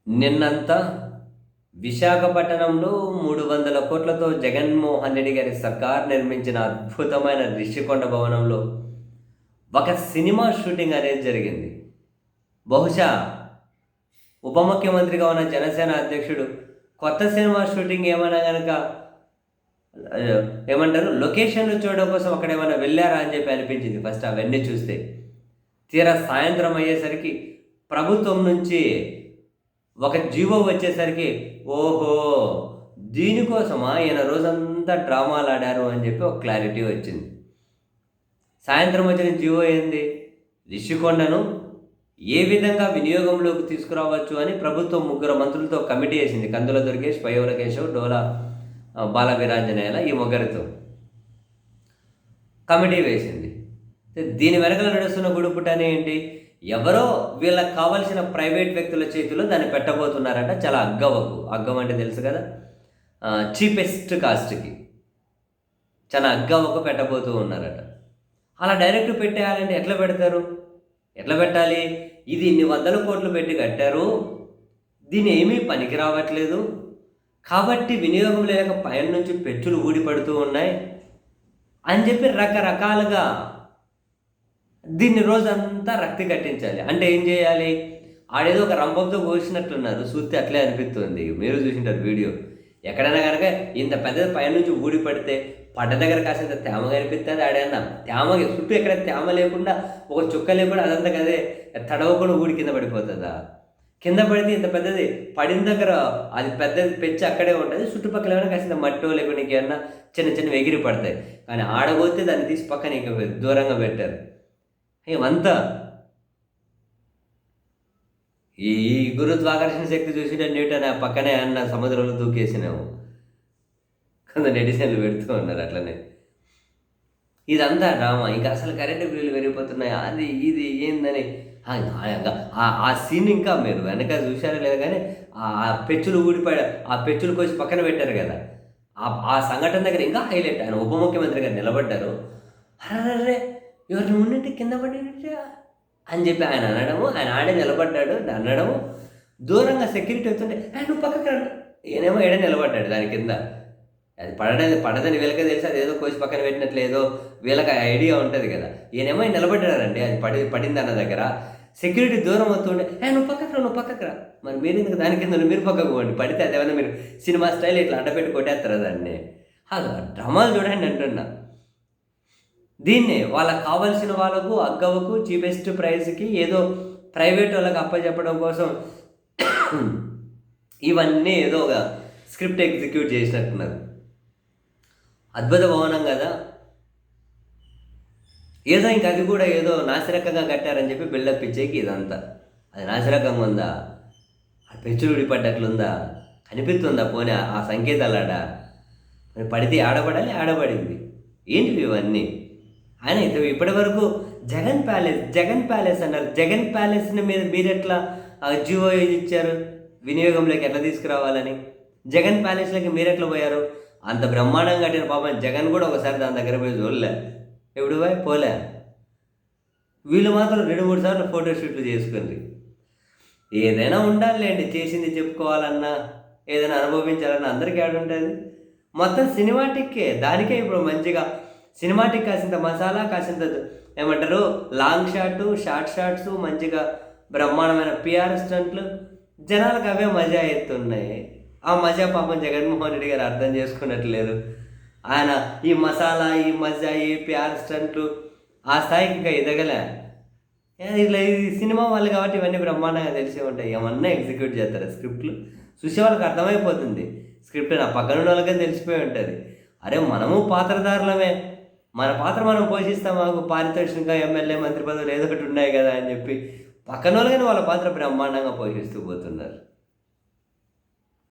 నిన్నంతా విశాఖపట్నంలో 300 కోట్లతో జగన్మోహన్ రెడ్డి గారి సర్కార్ నిర్మించిన అద్భుతమైన రిషికొండ భవనంలో ఒక సినిమా షూటింగ్ అనేది జరిగింది. బహుశా ఉప ముఖ్యమంత్రిగా ఉన్న జనసేన అధ్యక్షుడు కొత్త సినిమా షూటింగ్ ఏమైనా కనుక ఏమంటారు లొకేషన్లు చూడడం కోసం అక్కడ ఏమైనా వెళ్ళారా అని చెప్పి అనిపించింది ఫస్ట్ అవన్నీ చూస్తే. తీరా సాయంత్రం అయ్యేసరికి ప్రభుత్వం నుంచి ఒక జీవో వచ్చేసరికి ఓహో దీనికోసమా ఈయన రోజంతా డ్రామాలు ఆడారు అని చెప్పి ఒక క్లారిటీ వచ్చింది. సాయంత్రం వచ్చిన జీవో ఏంది, రిషికొండను ఏ విధంగా వినియోగంలోకి తీసుకురావచ్చు అని ప్రభుత్వం 3 మంత్రులతో కమిటీ వేసింది. కందుల దుర్గేష్, పయ్యవుల కేశవ్, డోలా బాల వీరాంజనేయుల ఈ ముగ్గురితో కమిటీ వేసింది. దీని వెనకల నడుస్తున్న గుడుపుటనే ఏంటి, ఎవరో వీళ్ళకి కావాల్సిన ప్రైవేట్ వ్యక్తుల చేతిలో దాన్ని పెట్టబోతున్నారంట. చాలా అగ్గం అంటే తెలుసు కదా, చీపెస్ట్ కాస్ట్కి చాలా అగ్గవకు పెట్టబోతూ ఉన్నారట. అలా డైరెక్ట్ పెట్టేయాలంటే ఎట్లా పెడతారు, ఎట్లా పెట్టాలి? ఇది ఇన్ని 100 కోట్లు పెట్టి కట్టారు, దీన్ని ఏమీ పనికి రావట్లేదు కాబట్టి వినియోగం లేక పైన నుంచి పెచ్చులు ఊడిపడుతూ ఉన్నాయి అని చెప్పి రకరకాలుగా దీన్ని రోజంతా రక్తి కట్టించాలి. అంటే ఏం చేయాలి, ఆడేదో ఒక రంపంతో కోసినట్లున్నారు, చూస్తే అట్లే అనిపిస్తుంది. మీరు చూసింటారు వీడియో. ఎక్కడైనా కనుక ఇంత పెద్దది పైనుంచి ఊడి పడితే పడ్డ దగ్గర కాసింత తేమ కనిపిస్తుంది. ఆడేనా తేమ చుట్టూ ఎక్కడ తేమ లేకుండా ఒక చుక్క లేకుండా అదంతా కదే తడవకుండా ఊడి కింద పడిపోతుందా? కింద పడితే ఇంత పెద్దది పడిన దగ్గర అది పెద్దది పెంచి అక్కడే ఉంటుంది, చుట్టుపక్కల ఏమైనా కాసింత మట్టో లేకుండా ఇంకేమన్నా చిన్న ఎగిరి పడతాయి. కానీ ఆడబోతే దాన్ని తీసి పక్కన ఇంకా దూరంగా పెట్టారు. ఏమంతా ఈ గురుత్వాకర్షణ శక్తి చూసి న్యూటన్ ఆ పక్కనే అన్న సముద్రంలో దూకేసినాము. కొంత నెటిజన్లు పెడుతూ ఉన్నారు అట్లనే. ఇదంతా డ్రామా. ఇంకా అసలు కరెంటు బిల్లులు పెరిగిపోతున్నాయి, అది ఇది ఏందని ఆ సీన్ ఇంకా మీరు వెనక చూశారో లేదా కానీ ఆ పెచ్చులు ఊడిపోయి ఆ పెచ్చులు కోసి పక్కన పెట్టారు కదా, ఆ సంఘటన దగ్గర ఇంకా హైలైట్. ఆయన ఉప ముఖ్యమంత్రి గారు నిలబడ్డారు. అరే ఎవరిని ఉన్నట్టు కింద పడినట్టు అని చెప్పి ఆయన అనడము, ఆయన ఆడే నిలబడ్డాడు అనడము. దూరంగా సెక్యూరిటీ వస్తుంటే నువ్వు పక్కకి రండి, ఈయనేమో ఏడే నిలబడ్డాడు దాని కింద. అది పడదని వీళ్ళకే తెలిసి అది ఏదో కోసి పక్కన పెట్టినట్లు ఏదో వీళ్ళకి ఐడియా ఉంటుంది కదా. ఈయనేమో నిలబడ్డారండి అది పడింది అన్న దగ్గర. సెక్యూరిటీ దూరం వస్తుంటే నువ్వు పక్కకు రా. మరి మీరు ఎందుకు దాని కింద మీరు పక్కకు పోండి, పడితే అదేమన్నా మీరు సినిమా స్టైల్ ఇట్లా అడ్డపెట్టి కొట్టేస్తారా దాన్ని? డ్రామాలు చూడండి అంటున్నా. దీన్నే వాళ్ళకి కావాల్సిన వాళ్ళకు అగ్గవకు చీపెస్ట్ ప్రైస్కి ఏదో ప్రైవేట్ వాళ్ళకి అప్పచెప్పడం కోసం ఇవన్నీ ఏదో ఒక స్క్రిప్ట్ ఎగ్జిక్యూట్ చేసినట్టున్నారు. అద్భుత భవనం కదా, ఏదో ఇంకా అది కూడా ఏదో నాసిరకంగా కట్టారని చెప్పి బిల్డప్ ఇచ్చేకి ఇదంతా. అది నాసిరకంగా ఉందా, ఆ పెచ్చులు విడిపడ్డట్లుందా, కనిపిస్తుందా పోనీ ఆ సంకేతాలాడ? పడితే ఆడపడాలి, ఆడపడింది. ఏంటివి ఇవన్నీ? ఆయన ఇప్పటి వరకు జగన్ ప్యాలెస్ అన్నారు. జగన్ ప్యాలెస్ని మీరు ఎట్లా జియో ఇచ్చారు, వినియోగంలోకి ఎట్లా తీసుకురావాలని? జగన్ ప్యాలెస్లోకి మీరు ఎట్లా పోయారు? అంత బ్రహ్మాండంగా కట్టిన పాపం జగన్ కూడా ఒకసారి దాని దగ్గర పోయి చూడలే, ఎప్పుడు పోలే. వీళ్ళు మాత్రం 2-3 సార్లు ఫోటోషూట్లు చేసుకుంది. ఏదైనా ఉండాలిలేండి, చేసింది చెప్పుకోవాలన్నా ఏదైనా అనుభవించాలన్నా అందరికీ ఆడుంటుంది. మొత్తం సినిమాటిక్కే, దానికే ఇప్పుడు మంచిగా సినిమాటిక్ కాసింత మసాలా, కాసింత ఏమంటారు లాంగ్ షార్ట్ షాట్స్, మంచిగా బ్రహ్మాండమైన పిఆర్ స్టంట్లు, జనాలకు అవే మజా ఎత్తున్నాయి. ఆ మజా పాపం జగన్మోహన్ రెడ్డి గారు అర్థం చేసుకున్నట్లేదు. ఆయన ఈ మసాలా, ఈ మజా, ఈ పిఆర్ స్టంట్లు ఆ స్థాయికి ఇంకా ఎదగలే. ఇట్లా ఇది సినిమా వాళ్ళు కాబట్టి ఇవన్నీ బ్రహ్మాండంగా తెలిసే ఉంటాయి. ఏమన్నా ఎగ్జిక్యూట్ చేస్తారు స్క్రిప్ట్లు. చూసే వాళ్ళకి అర్థమైపోతుంది స్క్రిప్ట్. నా పక్కన వాళ్ళకే తెలిసిపోయి ఉంటుంది. అరే మనము పాత్రధారులమే, మన పాత్ర మనం పోషిస్తాం, మాకు పారితోషికంగా ఎమ్మెల్యే మంత్రి పదవులు ఏదో ఒకటి ఉన్నాయి కదా అని చెప్పి పక్కన వాళ్ళని వాళ్ళ పాత్ర బ్రహ్మాండంగా పోషిస్తూ పోతున్నారు.